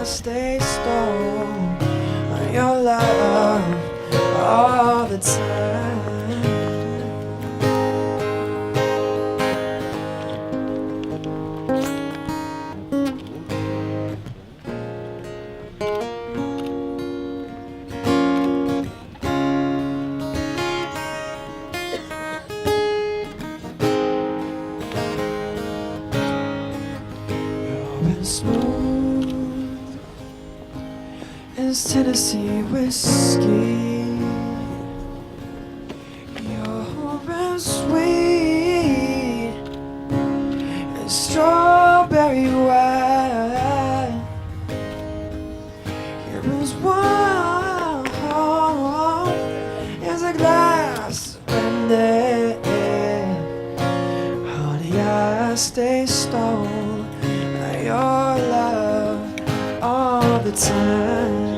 I stay stoned on your love all the time. Smooth as Tennessee whiskey, you're as sweet as strawberry wine. You're as warm as a glass of brandy. Honey, I stay stoned your love all the time.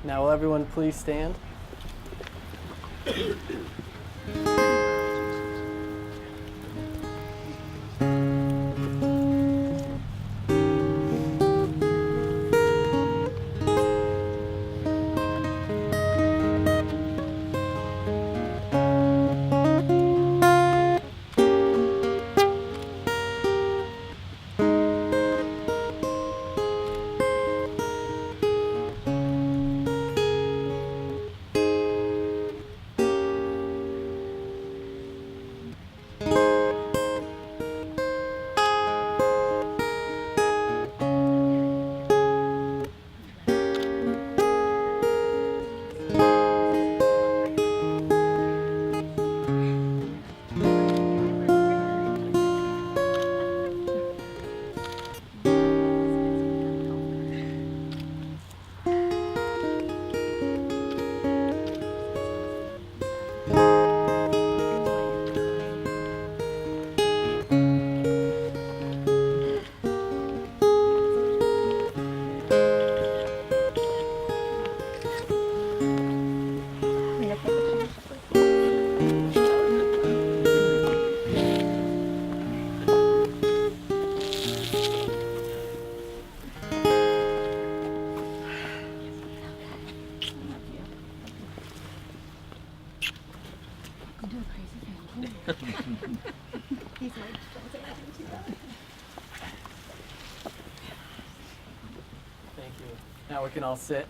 Now will everyone please stand? Thank you. Now we can all sit.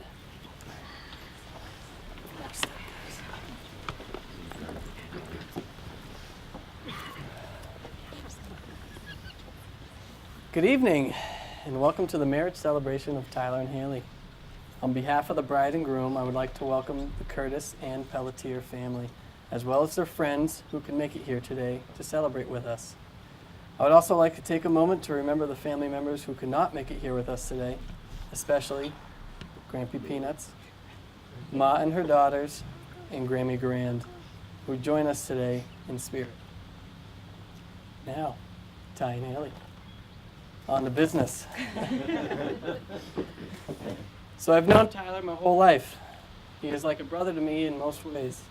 Good evening, and welcome to the marriage celebration of Tyler and Haley. On behalf of the bride and groom, I would like to welcome the Curtis and Pelletier family, as well as their friends who can make it here today to celebrate with us. I would also like to take a moment to remember the family members who could not make it here with us today, especially Grampy Peanuts, Ma and her daughters, and Grammy Grand, who join us today in spirit. Now, Ty and Haley, on to business. So I've known Tyler my whole life. He is like a brother to me in most ways.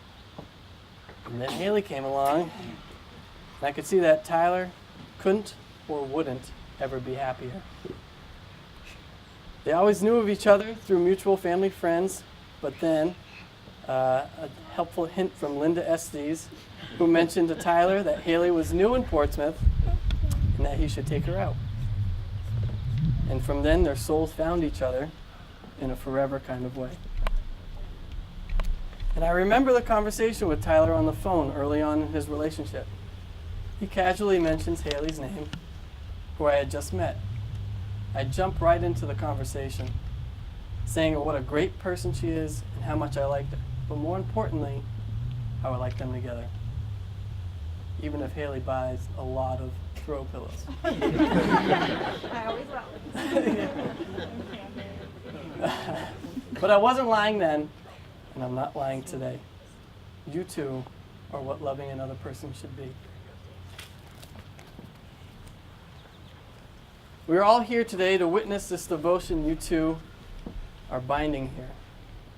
And then Haley came along, and I could see that Tyler couldn't or wouldn't ever be happier. They always knew of each other through mutual family friends, but then a helpful hint from Linda Estes, who mentioned to Tyler that Haley was new in Portsmouth and that he should take her out. And from then, their souls found each other in a forever kind of way. And I remember the conversation with Tyler on the phone early on in his relationship. He casually mentions Haley's name, who I had just met. I jumped right into the conversation, saying what a great person she is and how much I liked her, but more importantly, how I like them together. Even if Haley buys a lot of throw pillows. I always will. But I wasn't lying then, and I'm not lying today. You two are what loving another person should be. We are all here today to witness this devotion you two are binding here.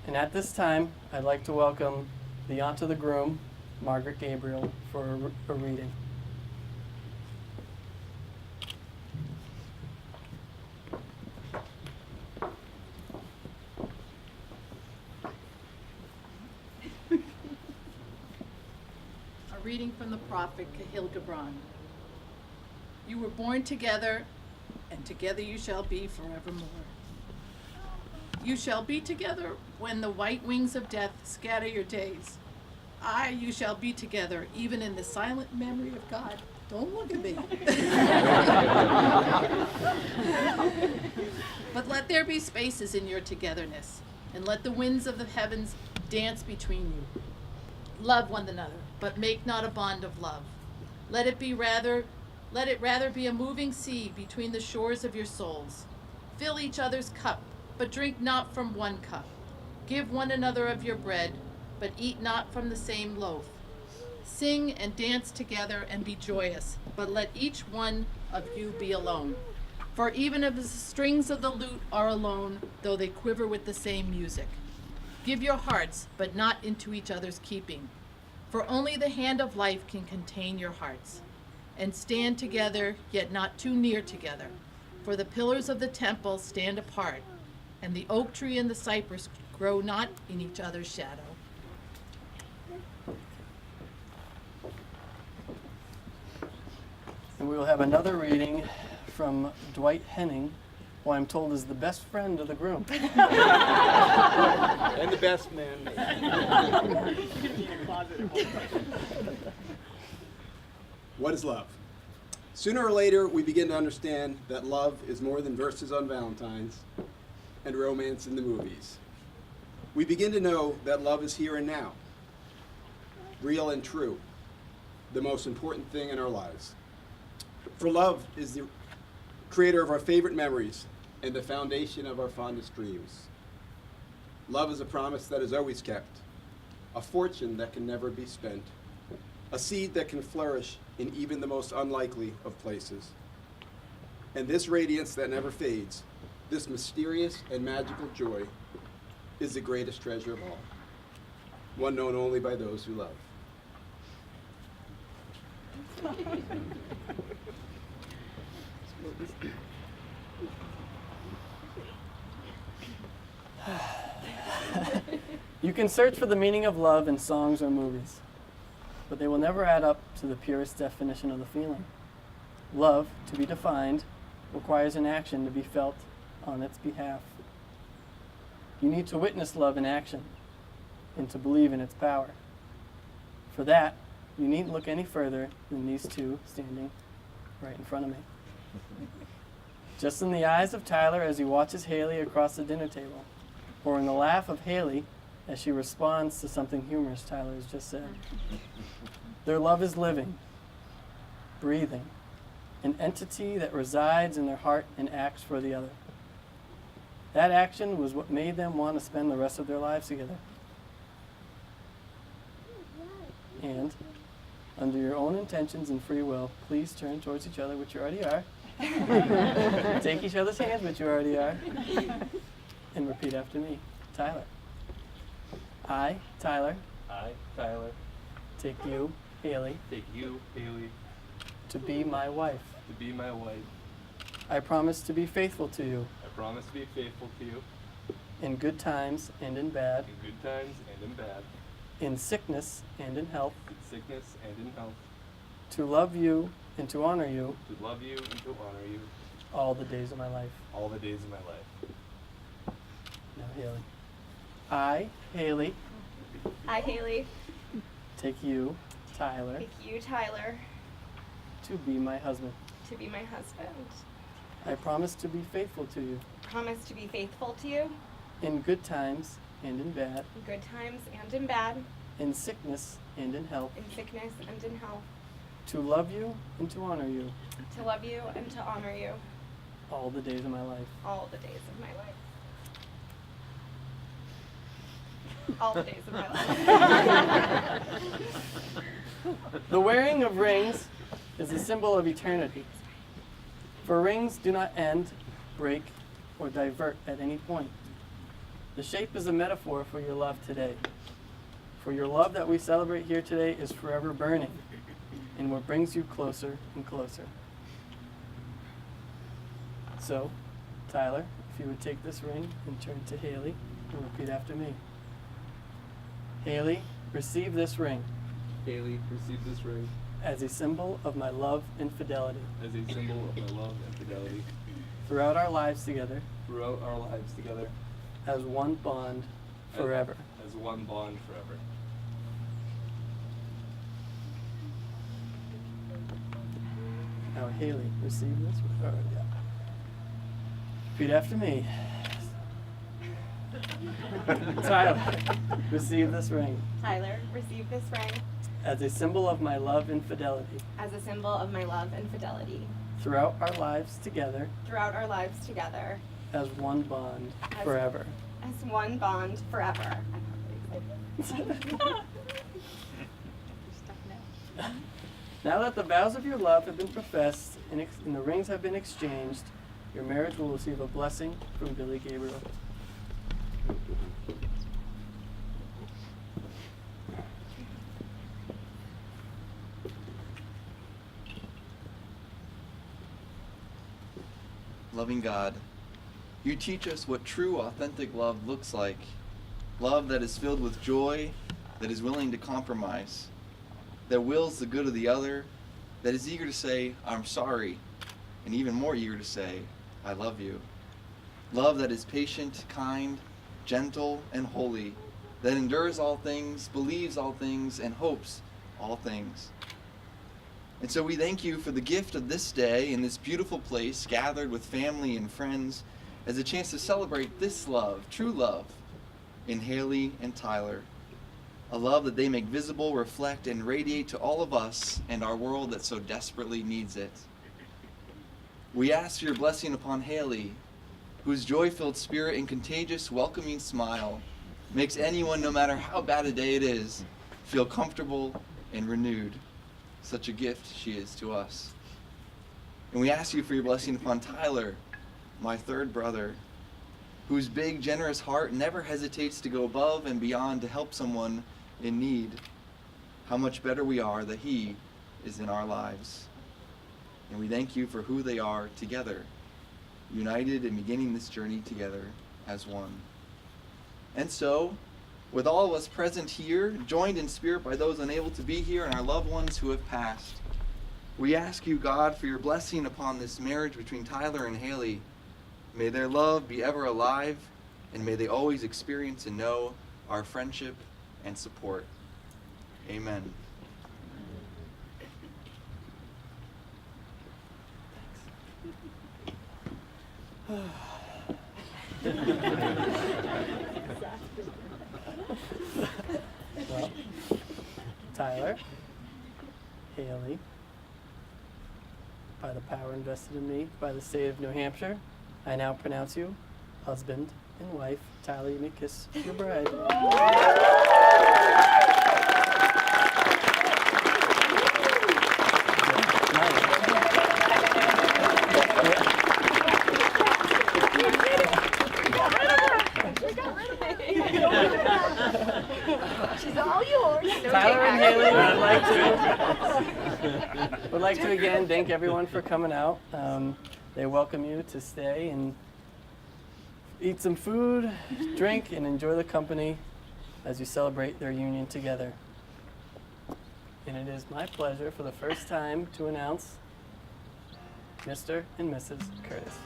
And at this time, I'd like to welcome the aunt of the groom, Margaret Gabriel, for a reading. A reading from the prophet Gibran. You were born together, and together you shall be forevermore. You shall be together when the white wings of death scatter your days. Aye, you shall be together, even in the silent memory of God. Don't look at me. But let there be spaces in your togetherness, and let the winds of the heavens dance between you. Love one another, but make not a bond of love. Let it rather be a moving sea between the shores of your souls. Fill each other's cup, but drink not from one cup. Give one another of your bread, but eat not from the same loaf. Sing and dance together and be joyous, but let each one of you be alone. For even if the strings of the lute are alone, though they quiver with the same music. Give your hearts, but not into each other's keeping. For only the hand of life can contain your hearts. And stand together, yet not too near together. For the pillars of the temple stand apart, and the oak tree and the cypress grow not in each other's shadow. And we will have another reading from Dwight Henning, who I'm told is the best friend of the groom. And the best man. What is love? Sooner or later, we begin to understand that love is more than verses on Valentine's and romance in the movies. We begin to know that love is here and now, real and true, the most important thing in our lives. For love is the creator of our favorite memories and the foundation of our fondest dreams. Love is a promise that is always kept, a fortune that can never be spent, a seed that can flourish in even the most unlikely of places. And this radiance that never fades, this mysterious and magical joy, is the greatest treasure of all, one known only by those who love. You can search for the meaning of love in songs or movies, but they will never add up to the purest definition of the feeling. Love, to be defined, requires an action to be felt on its behalf. You need to witness love in action and to believe in its power. For that, you needn't look any further than these two standing right in front of me. Just in the eyes of Tyler as he watches Haley across the dinner table, or in the laugh of Haley as she responds to something humorous Tyler has just said. Their love is living, breathing, an entity that resides in their heart and acts for the other. That action was what made them want to spend the rest of their lives together. And, under your own intentions and free will, please turn towards each other, which you already are. Take each other's hands, which you already are. And repeat after me. Tyler. I, Tyler, take you, Haley, to be my wife. I promise to be faithful to you in good times and in bad, in sickness and in health, to love you and to honor you all the days of my life. Now, Haley. I, Haley, take you, Tyler, to be my husband. I promise to be faithful to you in good times and in bad, in sickness and in health, to love you and to honor you all the days of my life. The wearing of rings is a symbol of eternity. For rings do not end, break, or divert at any point. The shape is a metaphor for your love today. For your love that we celebrate here today is forever burning, and what brings you closer and closer. So, Tyler, if you would take this ring and turn to Haley and repeat after me. Haley, receive this ring as a symbol of my love and fidelity throughout our lives together as one bond forever. Now, Haley, receive this ring. Yeah. Repeat after me. Tyler, receive this ring as a symbol of my love and fidelity throughout our lives together as one bond forever. as one bond forever. Now that the vows of your love have been professed and the rings have been exchanged, your marriage will receive a blessing from Billy Gabriel. Loving God, you teach us what true, authentic love looks like. Love that is filled with joy, that is willing to compromise, that wills the good of the other, that is eager to say, I'm sorry, and even more eager to say, I love you. Love that is patient, kind, gentle, and holy, that endures all things, believes all things, and hopes all things. And so we thank you for the gift of this day in this beautiful place, gathered with family and friends, as a chance to celebrate this love, true love, in Haley and Tyler. A love that they make visible, reflect, and radiate to all of us and our world that so desperately needs it. We ask for your blessing upon Haley, whose joy-filled spirit and contagious, welcoming smile makes anyone, no matter how bad a day it is, feel comfortable and renewed. Such a gift she is to us. And we ask you for your blessing upon Tyler, my third brother, whose big, generous heart never hesitates to go above and beyond to help someone in need. How much better we are that he is in our lives. And we thank you for who they are together, united and beginning this journey together as one. And so, with all of us present here, joined in spirit by those unable to be here and our loved ones who have passed, we ask you, God, for your blessing upon this marriage between Tyler and Haley. May their love be ever alive, and may they always experience and know our friendship and support. Amen. Well, Tyler, Haley, by the power invested in me by the state of New Hampshire, I now pronounce you husband and wife. Tyler, you may kiss your bride. She's all yours. Tyler and Haley would like to again thank everyone for coming out. They welcome you to stay and eat some food, drink, and enjoy the company as you celebrate their union together. And it is my pleasure for the first time to announce Mr. and Mrs. Curtis.